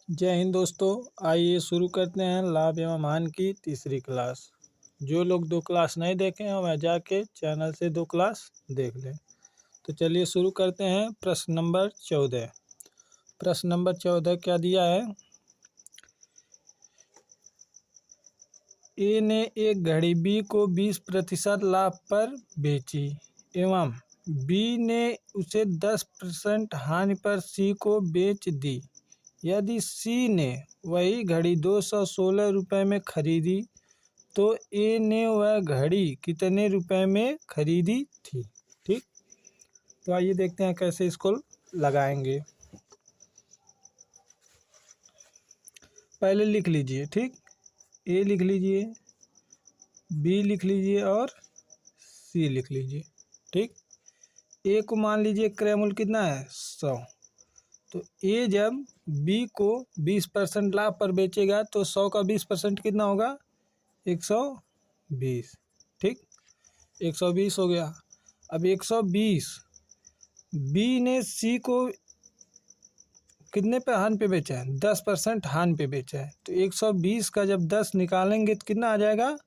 जय हिंद दोस्तों। आइए शुरू करते हैं लाभ एवं हानि की तीसरी क्लास। जो लोग 2 क्लास नहीं देखे हैं वह जाके चैनल से 2 क्लास देख लें। तो चलिए शुरू करते हैं। प्रश्न नंबर 14। प्रश्न नंबर 14 क्या दिया है? ए ने एक घड़ी बी को 20% लाभ पर बेची एवं बी ने उसे 10% हानि पर सी को बेच दी। यदि सी ने वही घड़ी 216 रुपये में खरीदी तो ए ने वह घड़ी कितने रुपए में खरीदी थी? ठीक, तो आइए देखते हैं कैसे इसको लगाएंगे। पहले लिख लीजिए, ठीक, ए लिख लीजिए, बी लिख लीजिए और सी लिख लीजिए। ठीक, ए को मान लीजिए क्रय मूल्य कितना है 100। तो ए जब बी को 20% लाभ पर बेचेगा तो 100 का 20% कितना होगा? 120। ठीक, 120 हो गया। अब 120 बी ने सी को कितने पे हानि पे बेचा है? 10% हानि पे बेचा है। तो 120 का जब 10 निकालेंगे तो कितना आ जाएगा?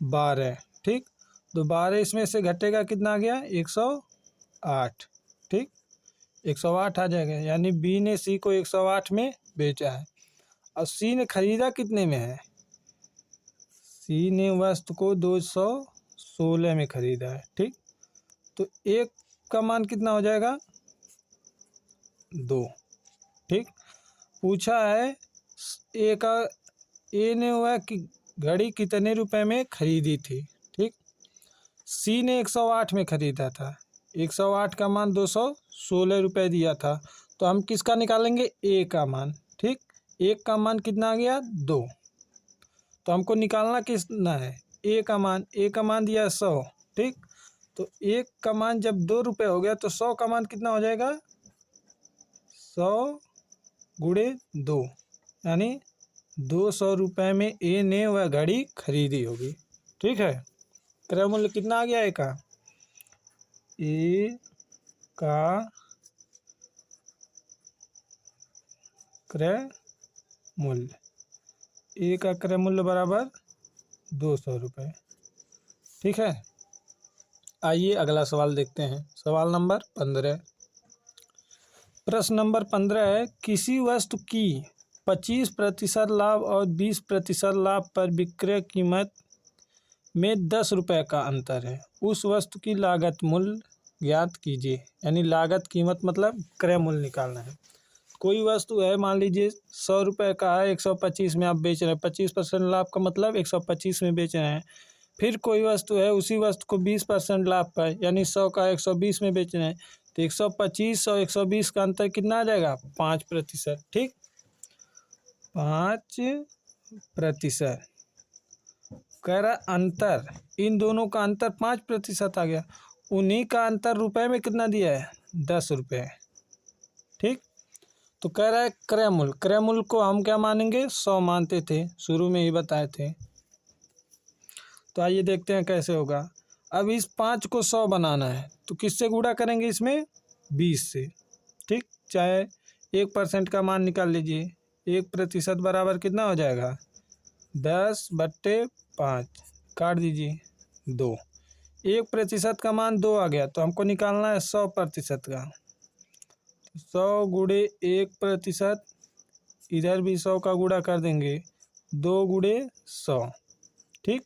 12। ठीक, तो 12 इसमें से घटेगा, कितना आ गया? 108। ठीक, 108 आ जाएगा। यानी बी ने सी को 108 में बेचा है और सी ने खरीदा कितने में है? सी ने वस्तु को 216 में खरीदा है। ठीक, तो एक का मान कितना हो जाएगा? 2। ठीक, पूछा है ए ने वह घड़ी कितने रुपए में खरीदी थी। ठीक, सी ने 108 में खरीदा था। 108 का मान 216 रुपये दिया था। तो हम किसका निकालेंगे? ए का मान। ठीक, एक का मान कितना आ गया? 2। तो हमको निकालना कितना है? ए का मान। ए का मान दिया 100। ठीक, तो एक का मान जब 2 रुपये हो गया तो 100 का मान कितना हो जाएगा? 100 गुणे 2, यानी 200 रुपये में ए ने वह घड़ी खरीदी होगी। ठीक है, क्रय मूल्य कितना आ गया ए का? ए का क्रय मूल्य, ए का क्रय मूल्य बराबर 200 रुपये। ठीक है, आइए अगला सवाल देखते हैं। सवाल नंबर 15। प्रश्न नंबर 15 है, किसी वस्तु की 25% लाभ और 20% लाभ पर विक्रय कीमत में 10 रुपये का अंतर है। उस वस्तु की लागत मूल्य ज्ञात कीजिए। यानी लागत कीमत मतलब क्रय मूल्य निकालना है। कोई वस्तु है, मान लीजिए 100 रुपये का है, 125 में आप बेच रहे हैं। 25% लाभ का मतलब 125 में बेच रहे हैं। फिर कोई वस्तु है, उसी वस्तु को 20% लाभ पर यानी 100 का 120 में बेच रहे हैं। तो 125 और 120 का अंतर कितना आ जाएगा? 5%। ठीक, 5%। कह रहा अंतर, इन दोनों का अंतर 5% आ गया। उन्हीं का अंतर रुपए में कितना दिया है? 10 रुपये। ठीक, तो कह रहा है क्रय मूल्य। क्रय मूल्य को हम क्या मानेंगे? 100 मानते थे, शुरू में ही बताए थे। तो आइए देखते हैं कैसे होगा। अब इस 5 को 100 बनाना है तो किससे गुणा करेंगे? इसमें 20 से। ठीक, चाहे 1% का मान निकाल लीजिए। 1% बराबर कितना हो जाएगा? 10/5, काट दीजिए 2। 1% का मान 2 आ गया तो हमको निकालना है 100% का। 100 गुणे 1%, इधर भी 100 का गुणा कर देंगे, 2 गुणे 100। ठीक,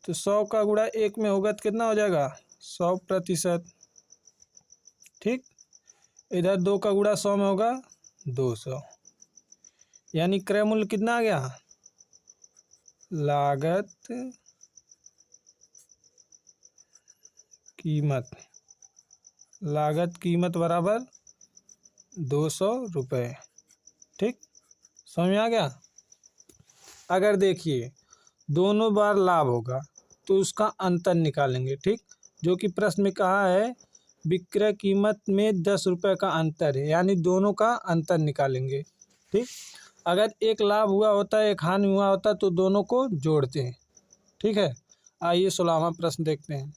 तो 100 का गुणा 1 में होगा तो कितना हो जाएगा? 100%। ठीक, इधर 2 का गुणा 100 में होगा 200। यानी क्रय मूल्य कितना आ गया? लागत कीमत, लागत कीमत बराबर 200 रुपये। ठीक, समझ में आ गया? अगर देखिए दोनों बार लाभ होगा तो उसका अंतर निकालेंगे। ठीक, जो कि प्रश्न में कहा है विक्रय कीमत में 10 रुपये का अंतर है, यानी दोनों का अंतर निकालेंगे। ठीक, अगर एक लाभ हुआ होता है एक हानि हुआ होता तो दोनों को जोड़ते हैं। ठीक है, आइए 16वां प्रश्न देखते हैं।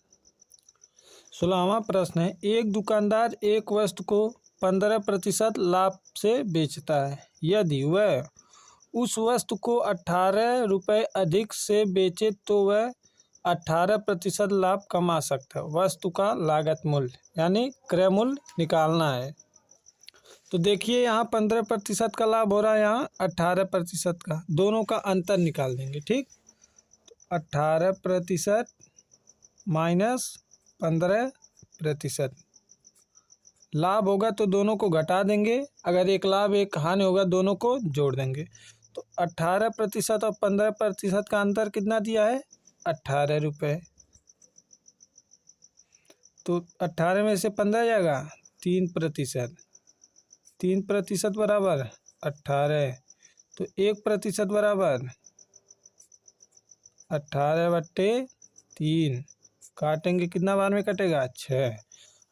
16वां प्रश्न है, एक दुकानदार एक वस्तु को 15% लाभ से बेचता है। यदि वह उस वस्तु को 18 रुपये अधिक से बेचे तो वह 18% लाभ कमा सकता है। वस्तु का लागत मूल्य यानी क्रय मूल्य निकालना है। तो देखिए यहाँ 15% का लाभ हो रहा है, यहाँ 18% का, दोनों का अंतर निकाल देंगे। ठीक, 18% माइनस 15% लाभ होगा तो दोनों को घटा देंगे, अगर एक लाभ एक हानि होगा दोनों को जोड़ देंगे। तो 18% और 15% का अंतर कितना दिया है? 18 रुपये। तो 18 में से 15 जाएगा, 3%। 3% बराबर 18, तो 1% बराबर 18/3। काटेंगे, कितना बार में कटेगा? 6।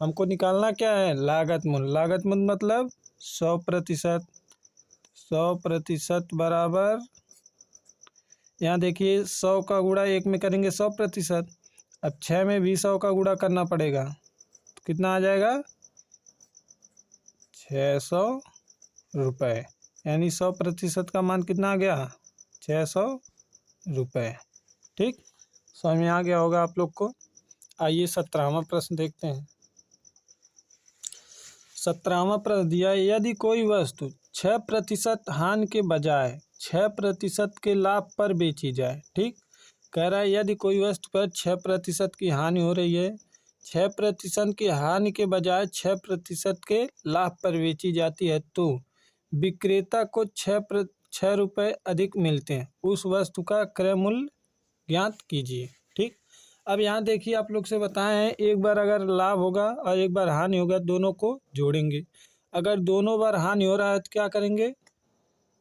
हमको निकालना क्या है? लागत मूल्य। लागत मूल्य मतलब 100%। 100% बराबर, यहाँ देखिए 100 का गुणा 1 में करेंगे 100%। अब 6 में भी 100 का गुणा करना पड़ेगा, तो कितना आ जाएगा? 600 रुपये। यानी 100% का मान कितना आ गया? 600 रुपये। ठीक, समझ में आ गया होगा आप लोग को। आइए 17वां प्रश्न देखते हैं। 17वां प्रश्न दिया, यदि कोई वस्तु 6% हानि के बजाय 6% के लाभ पर बेची जाए। ठीक, कह रहा है यदि कोई वस्तु पर 6% की हानि हो रही है, 6% की हानि के बजाय 6% के लाभ पर बेची जाती है तो विक्रेता को 6 रुपये अधिक मिलते हैं। उस वस्तु का क्रय मूल्य ज्ञात कीजिए। ठीक, अब यहाँ देखिए आप लोग से बताए हैं, एक बार अगर लाभ होगा और एक बार हानि होगा, दोनों को जोड़ेंगे। अगर दोनों बार हानि हो रहा है तो क्या करेंगे?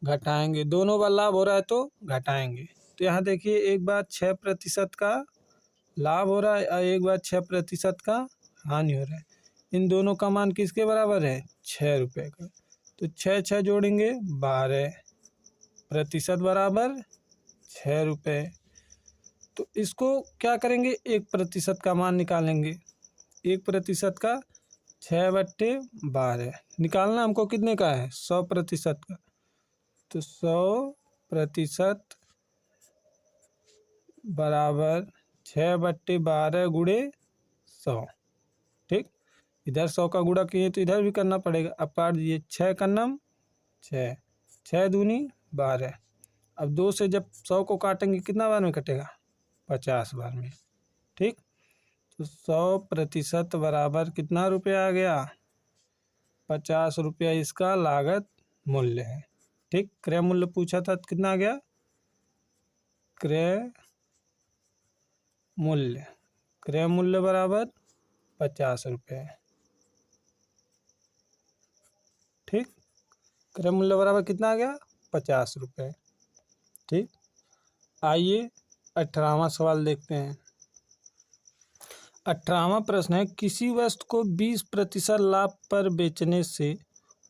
घटाएंगे। दोनों बार लाभ हो रहा है तो घटाएंगे। तो यहाँ देखिए एक बार 6% का लाभ हो रहा है और एक बार 6% का हानि हो रहा है। इन दोनों का मान किसके बराबर है? 6 रुपये का। तो 6 जोड़ेंगे 12% बराबर 6 रुपये। तो इसको क्या करेंगे? 1% का मान निकालेंगे। 1% का 6/12 निकालना हमको कितने का है? 100% का। तो 100% बराबर 6/12 गुणे 100। ठीक, इधर 100 का गुणा किए तो इधर भी करना पड़ेगा। अब काट दीजिए, 6 का नम 6, 6 दूनी 12। अब 2 से जब 100 को काटेंगे कितना बार में कटेगा? 50 बार में। ठीक, तो 100% बराबर कितना रुपया आ गया? 50 रुपया इसका लागत मूल्य है। ठीक, क्रय मूल्य पूछा था तो कितना आ गया? क्रय मूल्य, क्रय मूल्य बराबर 50 रुपये। ठीक, क्रय मूल्य बराबर कितना आ गया? 50 रुपये। ठीक, आइए 18वां सवाल देखते हैं। 18वां प्रश्न है, किसी वस्तु को 20% लाभ पर बेचने से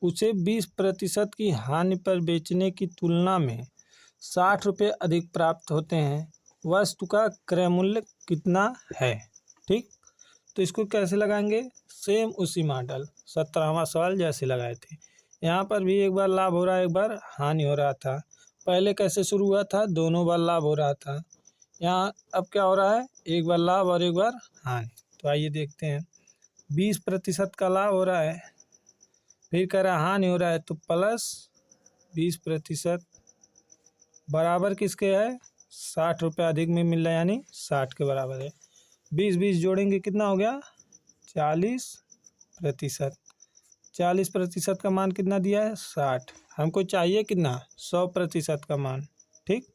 उसे 20% की हानि पर बेचने की तुलना में 60 रुपये अधिक प्राप्त होते हैं। वस्तु का क्रय मूल्य कितना है? ठीक, तो इसको कैसे लगाएंगे? सेम उसी मॉडल 17वां सवाल जैसे लगाए थे। यहाँ पर भी एक बार लाभ हो रहा है, एक बार हानि हो रहा था। पहले कैसे शुरू हुआ था? दोनों बार लाभ हो रहा था। यहाँ अब क्या हो रहा है? एक बार लाभ और एक बार हानि। तो आइए देखते हैं। 20% का लाभ हो रहा है, फिर कह रहा है हानि हो रहा है, तो प्लस 20% बराबर किसके है? 60 रुपये अधिक में मिल रहा है, यानी 60 के बराबर है। 20 जोड़ेंगे कितना हो गया? 40%। 40% का मान कितना दिया है? 60। हमको चाहिए कितना? 100% का मान। ठीक,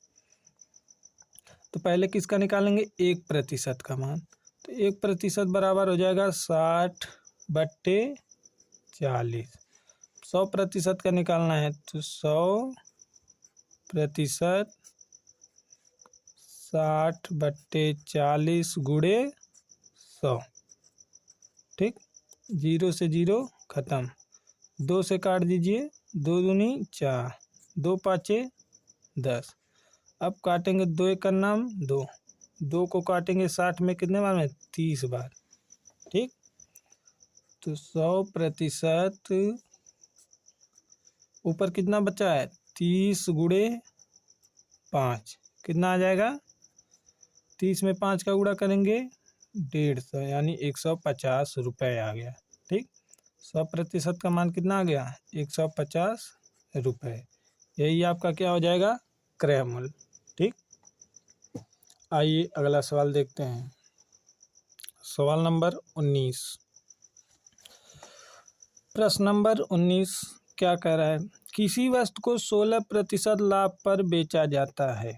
तो पहले किसका निकालेंगे? 1% का मान। तो 1% बराबर हो जाएगा 60/40। 100% का निकालना है तो 100% 60/40 गुणे 100। ठीक, 0 से 0 खत्म, 2 से काट दीजिए, 2 दूनी 4, 2 पाँचे 10। अब काटेंगे 2 एक का नाम 2, 2 को काटेंगे 60 में कितने बार में? 30 बार। ठीक, तो 100% ऊपर कितना बचा है, 30 गुणे 5 कितना आ जाएगा, 30 में 5 का गुणा करेंगे 150, यानी 150 रुपये आ गया। ठीक, 100% का मान कितना आ गया, 150 रुपये। यही आपका क्या हो जाएगा, क्रय मूल्य। ठीक, आइए अगला सवाल देखते हैं। सवाल नंबर 19। प्रश्न नंबर 19 क्या कह रहा है, किसी वस्तु को 16% लाभ पर बेचा जाता है,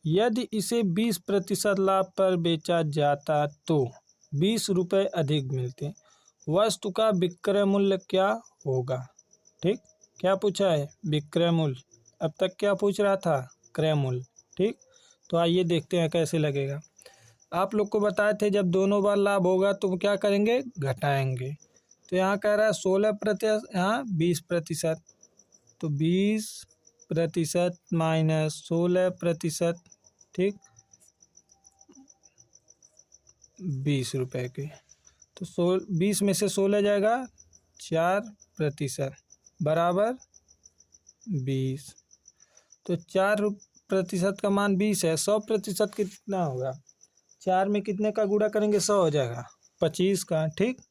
यदि इसे 20% लाभ पर बेचा जाता तो 20 रुपये अधिक मिलते, वस्तु का विक्रय मूल्य क्या होगा। ठीक, क्या पूछा है, विक्रय मूल्य। अब तक क्या पूछ रहा था, क्रय मूल्य। ठीक, तो आइए देखते हैं कैसे लगेगा। आप लोग को बताए थे जब दोनों बार लाभ होगा तो क्या करेंगे, घटाएंगे। तो यहाँ कह रहा है 16%, यहाँ 20%, तो 20% माइनस 16%, ठीक, 20 रुपये के। तो 20 में से 16 जाएगा 4% बराबर 20। तो 4% का मान 20 है, 100% कितना होगा, 4 में कितने का गुणा करेंगे, 100 हो जाएगा, 25 का। ठीक,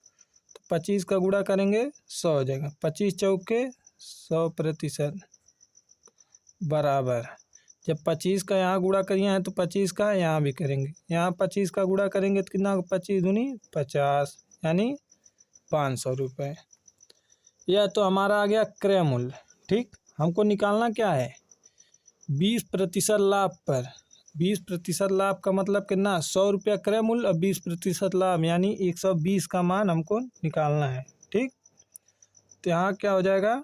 तो 25 का गुणा करेंगे 100 हो जाएगा, 25 चौके 100% बराबर, जब 25 का यहाँ गुणा करिए हैं तो 25 का यहाँ भी करेंगे, यहाँ 25 का गुणा करेंगे तो कितना, 25 दूनी 50, यानी 500 रुपये। यह तो हमारा आ गया क्रय मूल्य। ठीक, हमको निकालना क्या है, 20% लाभ पर। 20% लाभ का मतलब कितना, 100 रुपया क्रय मूल्य और 20% लाभ, यानी 120 का मान हमको निकालना है। ठीक, तो यहाँ क्या हो जाएगा,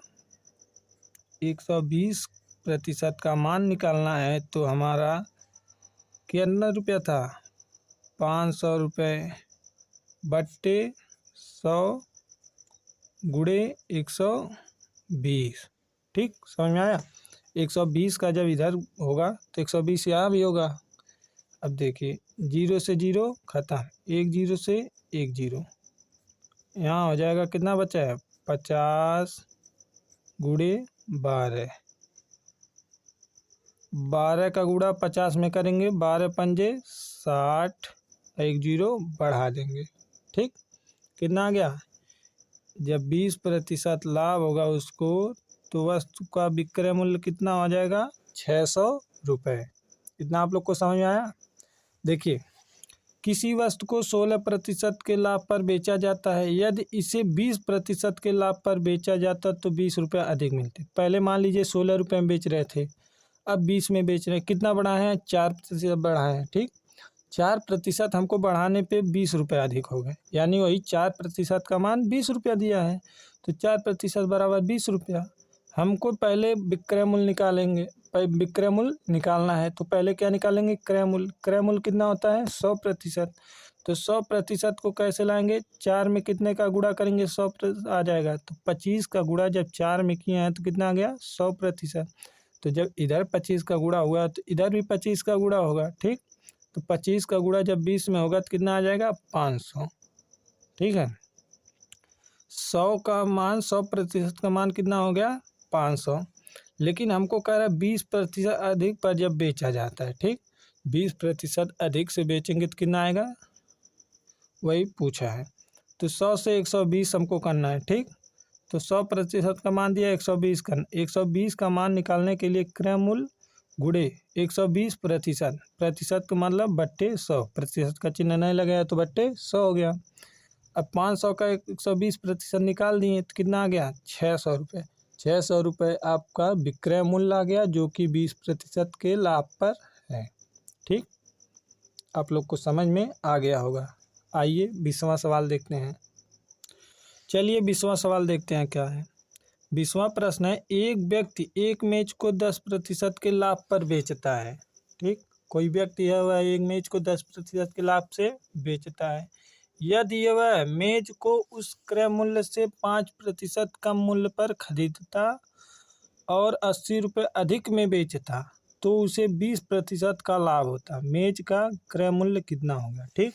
120% का मान निकालना है, तो हमारा कितना रुपया था, 500 रुपये बट्टे 100 गुणे 120। ठीक, समझ में आया। 120 का जब इधर होगा तो 120 यहाँ भी होगा। अब देखिए 0 से 0 खत्म, 1 0 से 1 0, यहाँ हो जाएगा कितना बचा है, 50 गुणे 12, 12 का गुणा 50 में करेंगे, 12 पंजे 60, 1 0 बढ़ा देंगे। ठीक, कितना आ गया, जब 20% लाभ होगा उसको, तो वस्तु का विक्रय मूल्य कितना हो जाएगा, 600 रुपये। इतना आप लोग को समझ में आया। देखिए, किसी वस्तु को 16% के लाभ पर बेचा जाता है, यदि इसे 20% के लाभ पर बेचा जाता तो 20 रुपये अधिक मिलते। पहले मान लीजिए 16 रुपये में बेच रहे थे, अब 20 में बेच रहे हैं, कितना बढ़ाए हैं, 4% बढ़ाए हैं। ठीक, 4% हमको बढ़ाने पे 20 रुपये अधिक हो गए, यानी वही 4% का मान 20 रुपया दिया है, तो 4% बराबर 20 रुपया। हमको पहले विक्रय मूल्य निकालेंगे, विक्रय मूल्य निकालना है, तो पहले क्या निकालेंगे, क्रय मूल्य। क्रय मूल्य कितना होता है, 100%। तो 100% को कैसे लाएंगे, 4 में कितने का गुणा करेंगे, 100% आ जाएगा, तो 25 का गुणा जब 4 में किए हैं तो कितना आ गया, 100%। तो जब इधर 25 का गुणा हुआ तो इधर भी 25 का गुणा होगा। ठीक, तो 25 का गुणा जब 20 में होगा तो कितना आ जाएगा, 500। ठीक है, 100 का मान, 100% का मान कितना हो गया, 500। लेकिन हमको कह रहा है 20% अधिक पर जब बेचा जाता है। ठीक, 20% अधिक से बेचेंगे तो कितना आएगा, वही पूछा है। तो 100 से 120 हमको करना है। ठीक, तो 100% का मान दिया, 120 करना, 120 का मान निकालने के लिए क्रय मूल्य गुणे 120%, प्रतिशत का मतलब बट्टे 100, प्रतिशत का चिन्ह नहीं लगाया तो बट्टे 100 हो गया। अब 500 का 120% निकाल दिए तो कितना आ गया, 600 रुपये। 600 रुपये आपका विक्रय मूल्य आ गया, जो कि 20% के लाभ पर है। ठीक, आप लोग को समझ में आ गया होगा। आइए 20वां सवाल देखते हैं। चलिए 20वां सवाल देखते हैं क्या है। 20वां प्रश्न है, एक व्यक्ति एक मेज को 10% के लाभ पर बेचता है। ठीक, कोई व्यक्ति है वह एक मेज को 10% के लाभ से बेचता है, यदि वह मेज को उस क्रय मूल्य से 5% कम मूल्य पर खरीदता और 80 रुपये अधिक में बेचता तो उसे 20% का लाभ होता। मेज का क्रय मूल्य कितना होगा। ठीक,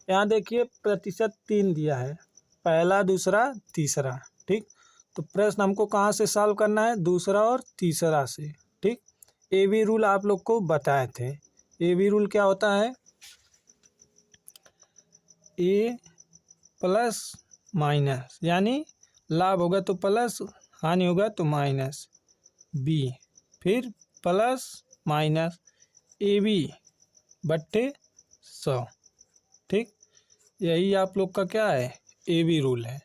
यहाँ देखिए प्रतिशत 3 दिया है, पहला दूसरा तीसरा। ठीक, तो प्रश्न हमको कहाँ से सॉल्व करना है, दूसरा और तीसरा से। ठीक, ए बी रूल आप लोग को बताए थे। ए बी रूल क्या होता है, ए प्लस माइनस, यानी लाभ होगा तो प्लस, हानि होगा तो माइनस बी, फिर प्लस माइनस ए बी बट्टे 100। ठीक, यही आप लोग का क्या है, ए बी रूल है।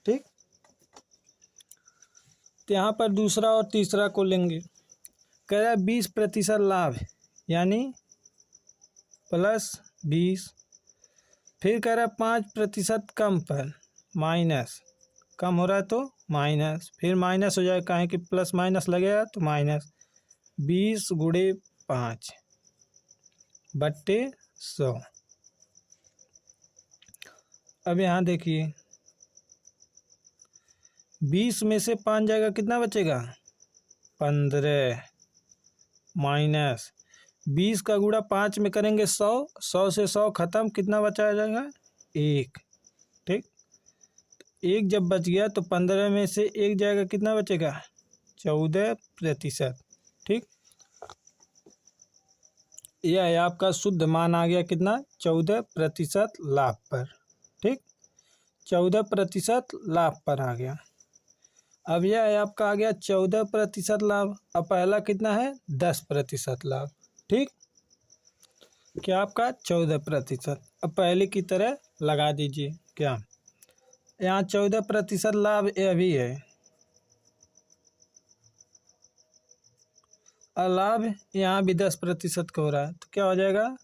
ठीक, तो यहाँ पर दूसरा और तीसरा को लेंगे। कह रहा है 20% लाभ, यानी प्लस 20, फिर कह रहा है 5% कम पर, माइनस, कम हो रहा है तो माइनस, फिर माइनस हो जाएगा, कहें कि प्लस माइनस लगेगा तो माइनस 20 गुणे 5 बट्टे 100। अब यहाँ देखिए 20 में से 5 जाएगा, कितना बचेगा, 15, माइनस 20 का गुणा 5 में करेंगे 100, 100 से 100 खत्म, कितना बचा जाएगा, 1। ठीक, एक जब बच गया तो 15 में से 1 जाएगा, कितना बचेगा, 14%। ठीक, यह है आपका शुद्ध मान आ गया, कितना, 14% लाभ पर। ठीक, 14% लाभ पर आ गया। अब यह है आपका आ गया 14% लाभ। अब पहला कितना है, 10% लाभ। ठीक, क्या आपका 14%। अब पहले की तरह लगा दीजिए, क्या यहाँ 14% लाभ यह भी है, और लाभ यहाँ भी 10% का हो रहा है, तो क्या हो जाएगा,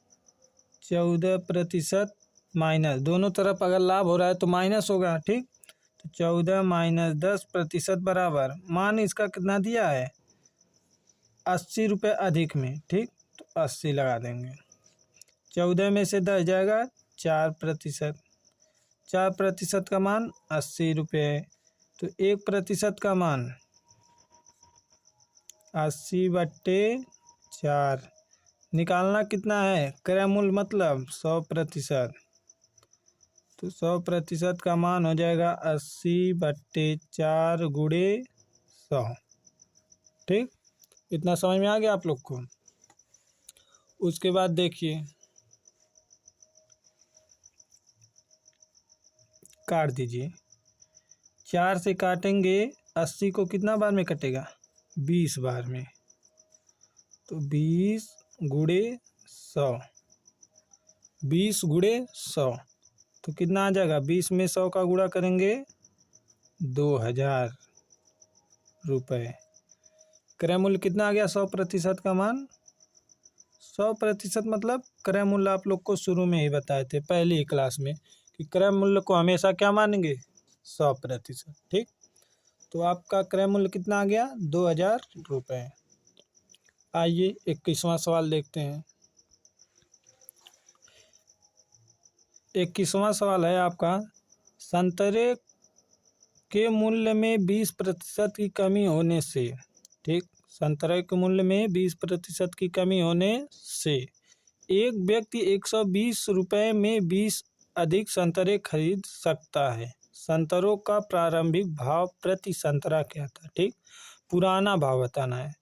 14% माइनस, दोनों तरफ अगर लाभ हो रहा है तो माइनस होगा। ठीक, तो 14 माइनस 10% बराबर, मान इसका कितना दिया है, 80 रुपये अधिक में। ठीक, तो 80 लगा देंगे। 14 में से 10 जाएगा, 4%, 4% का मान 80 रुपये, तो 1% का मान 80 बट्टे 4, निकालना कितना है, क्रय मूल्य मतलब 100%, तो 100% का मान हो जाएगा 80 बट्टे 4 गुणे 100। ठीक, इतना समझ में आ गया आप लोग को। उसके बाद देखिए, काट दीजिए, 4 से काटेंगे 80 को, कितना बार में कटेगा, 20 बार में, तो 20 गुणे 100, 20 गुणे 100, तो कितना आ जाएगा, 20 में 100 का गुणा करेंगे 2000 रुपये। क्रय मूल्य कितना आ गया, 100% का मान, 100% मतलब क्रय मूल्य आप लोग को शुरू में ही बताए थे पहली ही क्लास में, कि क्रय मूल्य को हमेशा क्या मानेंगे, 100%। ठीक, तो आपका क्रय मूल्य कितना आ गया, 2000 रुपये। आइए 21वां सवाल देखते हैं। 21वां सवाल है आपका, संतरे के मूल्य में 20% की कमी होने से। ठीक, संतरे के मूल्य में 20% की कमी होने से एक व्यक्ति 120 रुपये में 20 अधिक संतरे खरीद सकता है। संतरों का प्रारंभिक भाव प्रति संतरा क्या था। ठीक, पुराना भाव बताना है,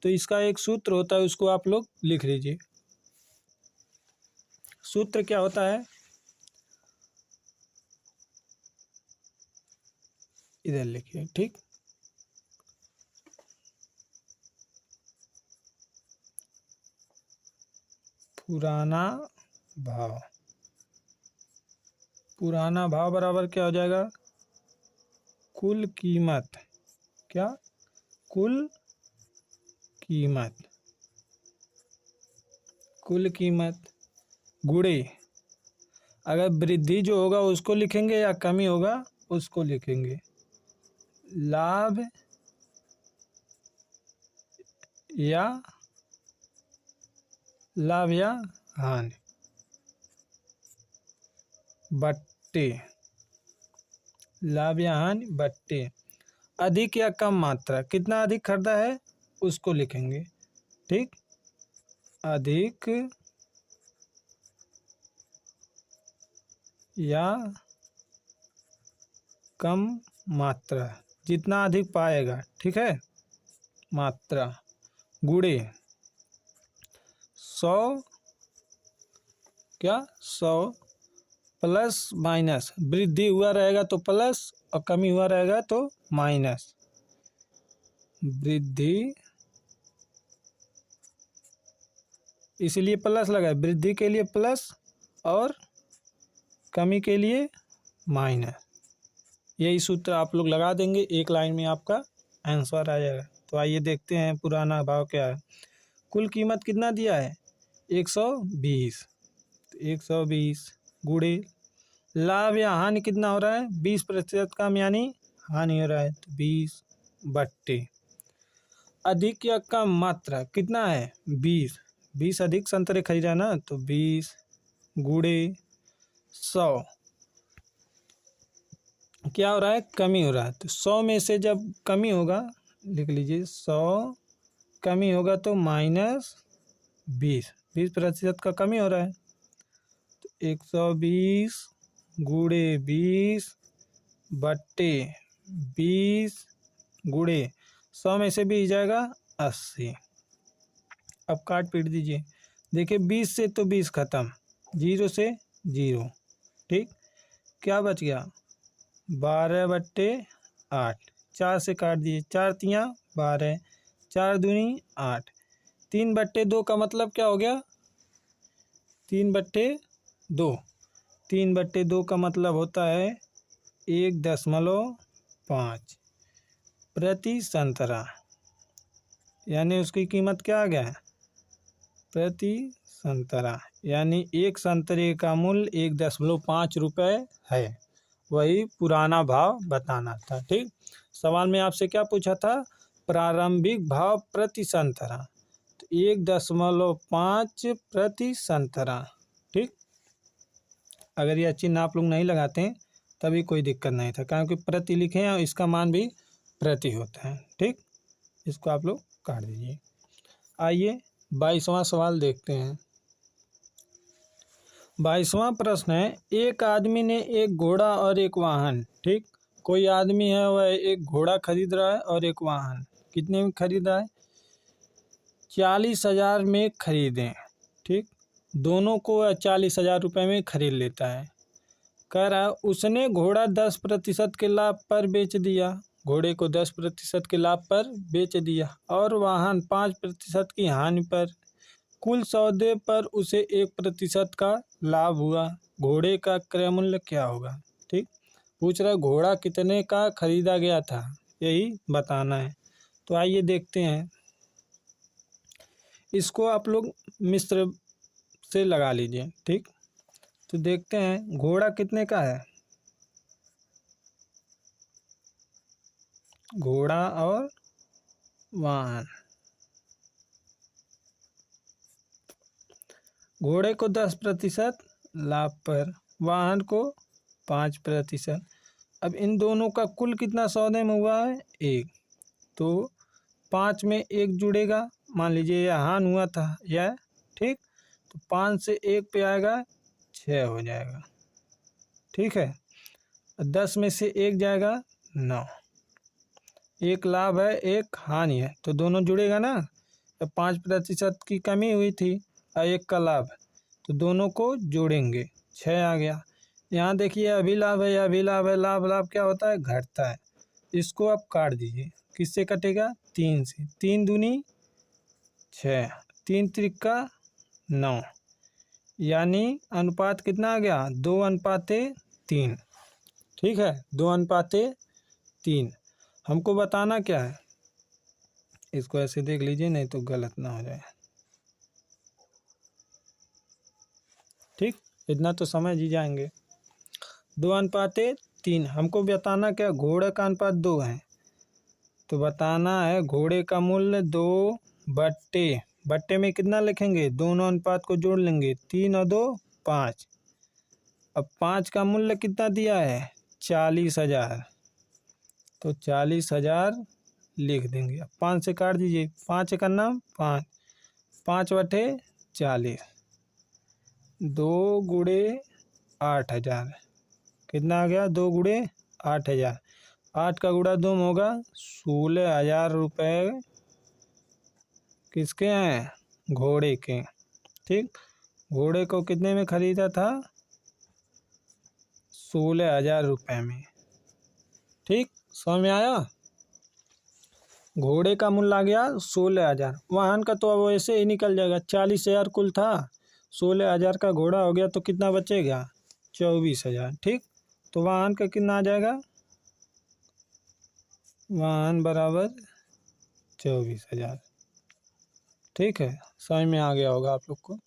तो इसका एक सूत्र होता है, उसको आप लोग लिख लीजिए। सूत्र क्या होता है, इधर लिखिए। ठीक, पुराना भाव, पुराना भाव बराबर क्या हो जाएगा, कुल कीमत, क्या, कुल कीमत, कुल कीमत गुणे, अगर वृद्धि जो होगा उसको लिखेंगे या कमी होगा उसको लिखेंगे, लाभ या हानि बट्टे, लाभ या हानि बट्टे अधिक या कम मात्रा, कितना अधिक खरीदा है उसको लिखेंगे। ठीक, अधिक या कम मात्रा, जितना अधिक पाएगा, ठीक है, मात्रा गुणे 100, क्या 100 प्लस माइनस, वृद्धि हुआ रहेगा तो प्लस और कमी हुआ रहेगा तो माइनस। वृद्धि इसलिए प्लस लगा, वृद्धि के लिए प्लस और कमी के लिए माइनस। यही सूत्र आप लोग लगा देंगे, एक लाइन में आपका आंसर आ जाएगा। तो आइए देखते हैं पुराना भाव क्या है। कुल कीमत कितना दिया है 120, तो 120 गुणे लाभ या हानि कितना हो रहा है 20% कम, यानी हानि हो रहा है, तो 20 बट्टे अधिक या कम मात्रा कितना है 20 अधिक संतरे खरीदा ना, तो 20 गुणे 100 क्या हो रहा है कमी हो रहा है, तो 100 में से जब कमी होगा, लिख लीजिए 100 कमी होगा तो -20% का कमी हो रहा है, तो 120 गुणे 20 बट्टे 20 गुणे 100 में से 20 जाएगा 80। अब काट पीट दीजिए, देखिए 20 से तो 20 खत्म, 0 से 0, ठीक, क्या बच गया 12/8, 4 से काट दिए, 4 तियाँ 12, 4 दूनी 8, 3/2 का मतलब क्या हो गया 3/2, 3/2 का मतलब होता है 1.5 प्रति संतरा, यानी उसकी कीमत क्या आ गया प्रति संतरा, यानी एक संतरे का मूल्य 1.5 रुपये है। वही पुराना भाव बताना था, ठीक। सवाल में आपसे क्या पूछा था, प्रारंभिक भाव प्रति संतरा, तो 1.5 प्रति संतरा, ठीक। अगर यह चिन्ह आप लोग नहीं लगाते हैं तभी कोई दिक्कत नहीं था, क्योंकि प्रति लिखे हैं और इसका मान भी प्रति होता है, ठीक। इसको आप लोग काट दीजिए। आइए 22वां सवाल देखते हैं। 22वां प्रश्न है, एक आदमी ने एक घोड़ा और एक वाहन, ठीक, कोई आदमी है वह एक घोड़ा खरीद रहा है और एक वाहन, कितने में खरीदा है 40,000 में खरीदें, ठीक, दोनों को 40,000 रुपये में खरीद लेता है। कह रहा है उसने घोड़ा 10% के लाभ पर बेच दिया, घोड़े को 10% के लाभ पर बेच दिया, और वाहन 5% की हानि पर, कुल सौदे पर उसे 1% का लाभ हुआ, घोड़े का क्रय मूल्य क्या होगा, ठीक। पूछ रहा है घोड़ा कितने का खरीदा गया था, यही बताना है। तो आइए देखते हैं, इसको आप लोग मिश्र से लगा लीजिए, ठीक। तो देखते हैं घोड़ा कितने का है, घोड़ा और वाहन, घोड़े को 10% लाभ पर, वाहन को 5%। अब इन दोनों का कुल कितना सौदे में हुआ है 1, तो 5 में 1 जुड़ेगा, मान लीजिए यह हानि हुआ था यह, ठीक, तो 5 से 1 पे आएगा 6 हो जाएगा, ठीक है। 10 में से 1 जाएगा 9, एक लाभ है एक हानि है, तो दोनों जुड़ेगा ना, तो 5% की कमी हुई थी और 1 का लाभ, तो दोनों को जोड़ेंगे 6 आ गया। यहाँ देखिए अभी लाभ है, अभी लाभ है, लाभ लाभ क्या होता है घटता है, इसको आप काट दीजिए, किससे कटेगा 3 से, 3 दूनी 6, 3 त्रिका 9, यानी अनुपात कितना आ गया 2:3, ठीक है, 2:3। हमको बताना क्या है, इसको ऐसे देख लीजिए नहीं तो गलत ना हो जाए, ठीक, इतना तो समझ ही जाएंगे। 2:3 हमको बताना क्या, घोड़े का अनुपात 2 है, तो बताना है घोड़े का मूल्य 2 बट्टे में कितना लिखेंगे, दोनों अनुपात को जोड़ लेंगे, 3 और 2 5। अब 5 का मूल्य कितना दिया है 40,000, तो 40,000 लिख देंगे। अब 5 से काट दीजिए, 5 का नाम 5, 5/40, 2 गुणे 8,000, कितना आ गया 2 गुणे 8,000। 8 का गुणा 2 होगा 16,000 रुपये किसके हैं? घोड़े के। ठीक, घोड़े को कितने में खरीदा था? 16,000 रुपये में। ठीक, समझ में आया? घोड़े का मूल्य आ गया 16,000। वाहन का तो अब वैसे ही निकल जाएगा, 40,000 कुल था, 16,000 का घोड़ा हो गया तो कितना बचेगा? 24,000। ठीक, तो वाहन का कितना आ जाएगा? वाहन बराबर 24,000। ठीक है, समझ में आ गया होगा आप लोग को।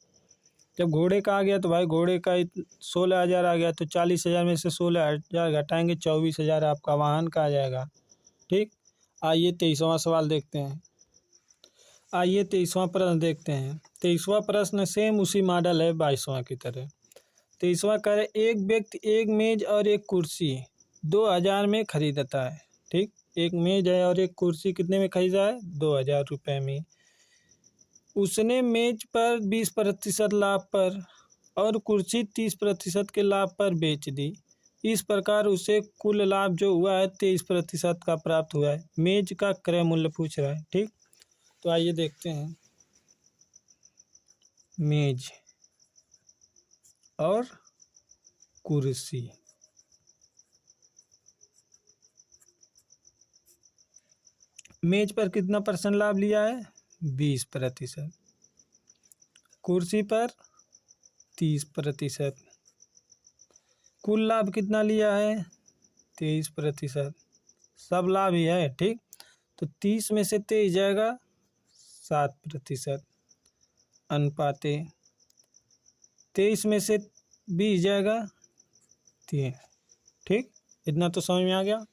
जब घोड़े का आ गया तो भाई घोड़े का 16,000 आ गया तो 40,000 में से 16,000 घटाएंगे, 24,000 आपका वाहन का आ जाएगा। ठीक, आइए 23वां सवाल देखते हैं। आइए 23वां प्रश्न देखते हैं। 23वां प्रश्न सेम उसी मॉडल है 22वां की तरह। 23वां कह रहे एक व्यक्ति एक मेज और एक कुर्सी 2,000 में खरीदता है। ठीक, एक मेज है और एक कुर्सी कितने में खरीदा है? 2,000 रुपये में। उसने मेज पर 20% लाभ पर और कुर्सी 30% के लाभ पर बेच दी। इस प्रकार उसे कुल लाभ जो हुआ है 23% का प्राप्त हुआ है। मेज का क्रय मूल्य पूछ रहा है। ठीक, तो आइए देखते हैं। मेज और कुर्सी, मेज पर कितना % लाभ लिया है? 20%। कुर्सी पर 30%। कुल लाभ कितना लिया है? 23%। सब लाभ ही है। ठीक, तो 30 में से 23 जाएगा 7%। अनुपाते 23 में से 20 जाएगा 3। ठीक, इतना तो समझ में आ गया।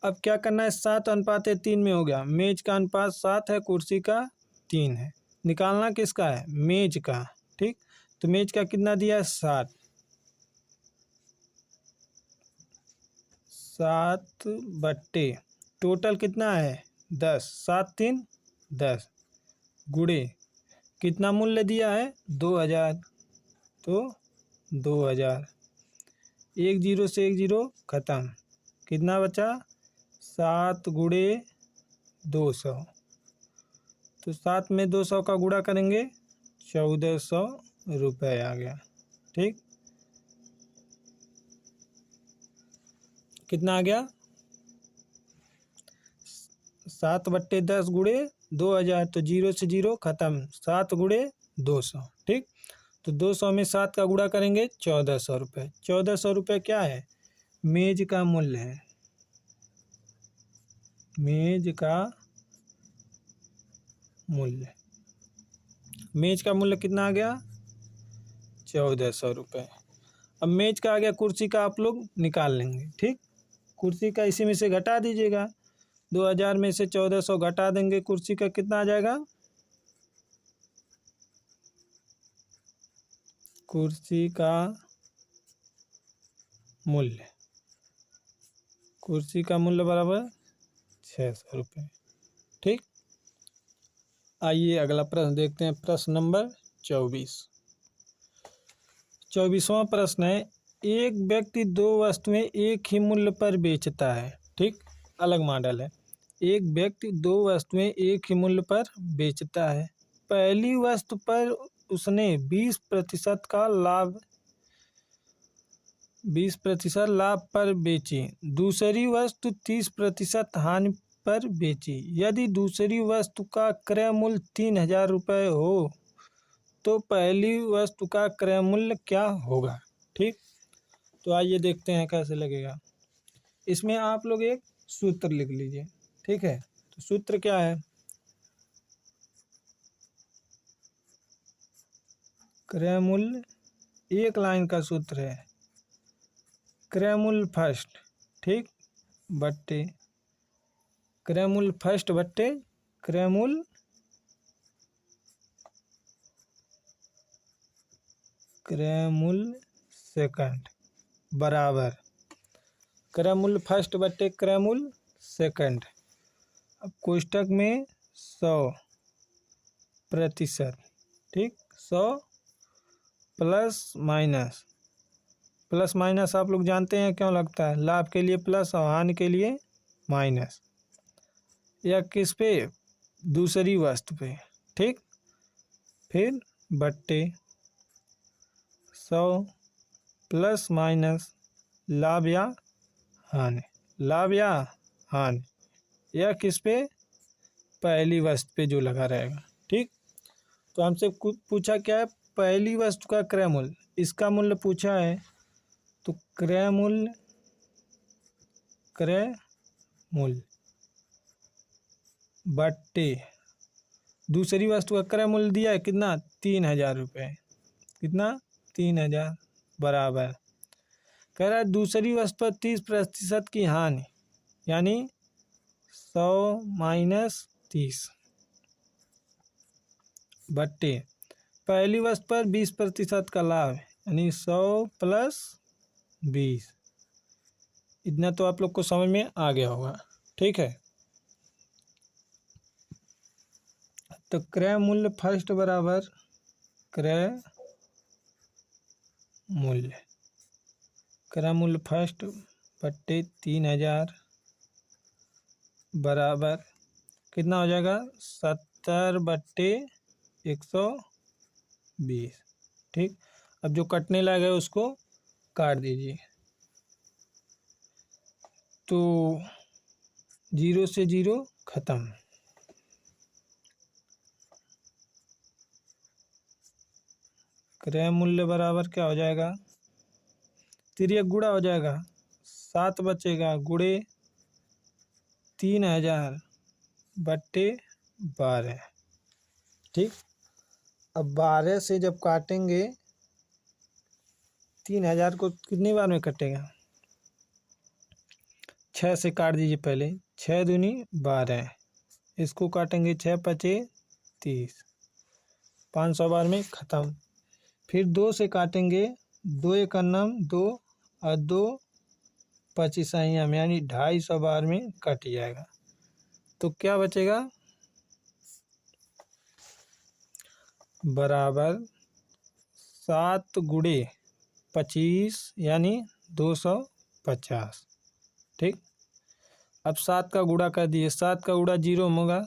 अब क्या करना है? 7:3 में हो गया। मेज का अनुपात 7 है, कुर्सी का 3 है। निकालना किसका है? मेज का। ठीक, तो मेज का कितना दिया है? 7। 7 बट्टे टोटल कितना है? 10। 7 3 10 गुणे कितना मूल्य दिया है? 2,000, तो 2,000। 1 0 से 1 0 खत्म, कितना बचा? 7 गुणे 200, तो 7 में 200 का गुणा करेंगे 1,400 रुपये आ गया। ठीक, कितना आ गया? 7/10 गुणे 2,000, तो 0 से 0 खत्म, 7 गुणे 200। ठीक, तो 200 में 7 का गुणा करेंगे 1,400 रुपये। 1,400 रुपये क्या है? मेज का मूल्य है। मेज का मूल्य, मेज का मूल्य कितना आ गया? 1,400 रुपये। अब मेज का आ गया, कुर्सी का आप लोग निकाल लेंगे। ठीक, कुर्सी का इसी में से घटा दीजिएगा। 2,000 में से 1,400 घटा देंगे, कुर्सी का कितना आ जाएगा? कुर्सी का मूल्य, कुर्सी का मूल्य बराबर 600 रुपये। ठीक, आइए अगला प्रश्न देखते हैं। प्रश्न नंबर 24। 24वां प्रश्न है एक व्यक्ति दो वस्तुएं एक ही मूल्य पर बेचता है। ठीक, अलग मॉडल है। एक व्यक्ति दो वस्तुएं एक ही मूल्य पर बेचता है। पहली वस्तु पर उसने 20% का लाभ 20% लाभ पर बेची। दूसरी वस्तु 30% हानि पर बेची। यदि दूसरी वस्तु का क्रय मूल्य 3,000 रुपये हो तो पहली वस्तु का क्रय मूल्य क्या होगा? ठीक, तो आइए देखते हैं कैसे लगेगा। इसमें आप लोग एक सूत्र लिख लीजिए। ठीक है, तो सूत्र क्या है? क्रय मूल्य, एक लाइन का सूत्र है। क्रय मूल्य फर्स्ट, ठीक, बट्टे क्रय मूल्य फर्स्ट बट्टे क्रय मूल्य सेकंड बराबर क्रय मूल्य फर्स्ट बट्टे क्रय मूल्य सेकंड। अब कोष्टक में 100%। ठीक, 100 प्लस माइनस प्लस माइनस आप लोग जानते हैं क्यों लगता है, लाभ के लिए प्लस और हानि के लिए माइनस, या किस पे, दूसरी वस्तु पे, ठीक। फिर बट्टे 100 प्लस माइनस लाभ या हानि, लाभ या हानि, या किस पे, पहली वस्तु पे जो लगा रहेगा, ठीक। तो हमसे पूछा क्या है, पहली वस्तु का क्रय मूल्य, इसका मूल्य पूछा है, तो क्रय मूल्य बट्टे दूसरी वस्तु का क्रय मूल्य दिया है कितना, 3000 रुपये, कितना, 3000 बराबर, कह रहा है दूसरी वस्तु पर 30% की हानि, यानी 100 माइनस 30 बट्टे पहली वस्तु पर 20% का लाभ, यानी 100 प्लस 20। इतना तो आप लोग को समझ में आ गया होगा, ठीक है। तो क्रय मूल्य फर्स्ट बराबर क्रय मूल्य फर्स्ट बट्टे 3000 बराबर कितना हो जाएगा, 70 बट्टे 120, ठीक। अब जो कटने लगा उसको काट दीजिए, तो 0 से 0 खत्म, क्रय मूल्य बराबर क्या हो जाएगा, तिर्यक गुणा हो जाएगा, 7 बचेगा, गुणे 3000 बट्टे 12, ठीक। अब 12 से जब काटेंगे 3000 को कितनी बार में कटेगा, 6 से काट दीजिए पहले, 6 दूनी 12, इसको काटेंगे 6 पचे 30, 500 बार में ख़त्म। फिर 2 से काटेंगे, 2 एक अन्नम 2 और 2 25 में, यानी 250 बार में कट जाएगा। तो क्या बचेगा, बराबर 7 गुणे 25 यानी 250, ठीक। अब 7 का गुणा कर दिए, 7 का गुणा 0 में होगा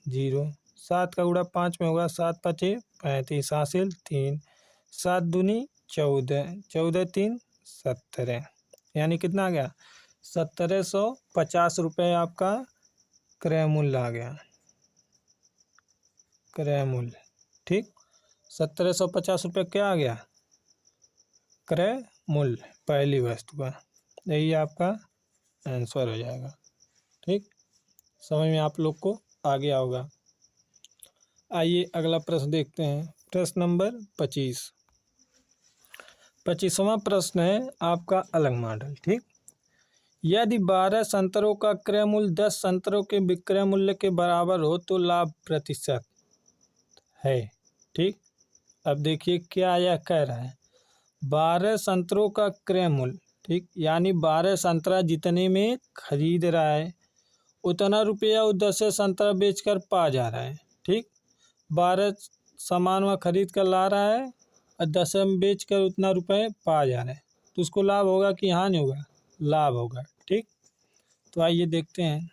0, 7 का गुणा 5 में होगा, 7 पचे 35, हासिल 3, 7 दूनी 14, 14 3 17, यानी कितना आ गया, 1750 रुपये आपका क्रय मूल्य आ गया, क्रय मूल्य, ठीक। 1750 रुपये क्या आ गया, क्रय मूल्य पहली वस्तु का, यही आपका आंसर हो जाएगा, ठीक। समझ में आप लोग को आ गया होगा। आइए अगला प्रश्न देखते हैं, प्रश्न नंबर 25। 25वां प्रश्न है आपका अलग मॉडल, ठीक। यदि 12 संतरों का क्रय मूल्य 10 संतरों के विक्रय मूल्य के बराबर हो तो लाभ प्रतिशत है, ठीक। अब देखिए क्या यह कह रहा है, 12 संतरों का क्रय मूल्य, ठीक, यानी 12 संतरा जितने में खरीद रहा है उतना रुपया वो 10 संतरा बेचकर पा जा रहा है, ठीक। 12 सामान वह खरीद कर ला रहा है और 10 में बेच कर उतना रुपये पा जा रहा है, तो उसको लाभ होगा कि हानि होगा, लाभ होगा, ठीक। तो आइए देखते हैं,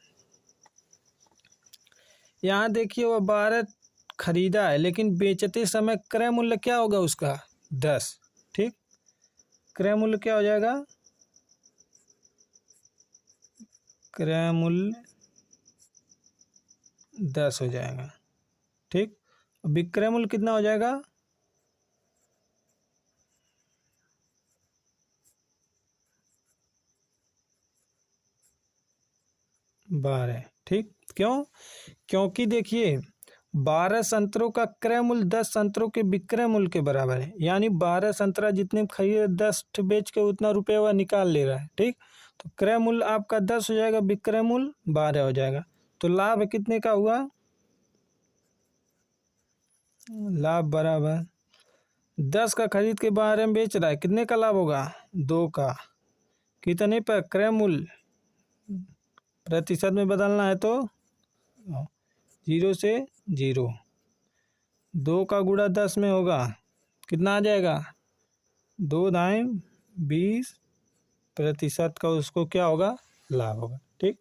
यहाँ देखिए वह 12 खरीदा है लेकिन बेचते समय क्रय मूल्य क्या होगा उसका, 10, ठीक। क्रय मूल्य क्या हो जाएगा, क्रय मूल्य 10 हो जाएगा, ठीक। विक्रय मूल्य कितना हो जाएगा, 12, ठीक। क्यों, क्योंकि देखिए 12 संतरों का क्रय मूल्य 10 संतरों के विक्रय मूल्य के बराबर है, यानी 12 संतरा जितने खरीदे 10 बेच के उतना रुपया वह निकाल ले रहा है, ठीक। तो क्रय मूल्य आपका 10 हो जाएगा, विक्रय मूल्य 12 हो जाएगा, तो लाभ कितने का हुआ, लाभ बराबर 10 का खरीद के 12 में बेच रहा है, कितने का लाभ होगा, 2 का, कितने पर, क्रय मूल्य प्रतिशत में बदलना है तो 0 से 0, 2 का गुणा 10 में होगा, कितना आ जाएगा, 2 दाएं 20% का उसको क्या होगा, लाभ होगा। ठीक,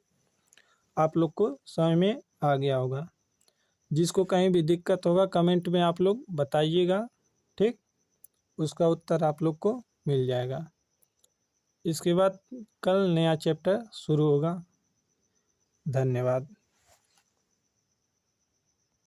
आप लोग को समझ में आ गया होगा। जिसको कहीं भी दिक्कत होगा कमेंट में आप लोग बताइएगा। ठीक, उसका उत्तर आप लोग को मिल जाएगा। इसके बाद कल नया चैप्टर शुरू होगा। धन्यवाद।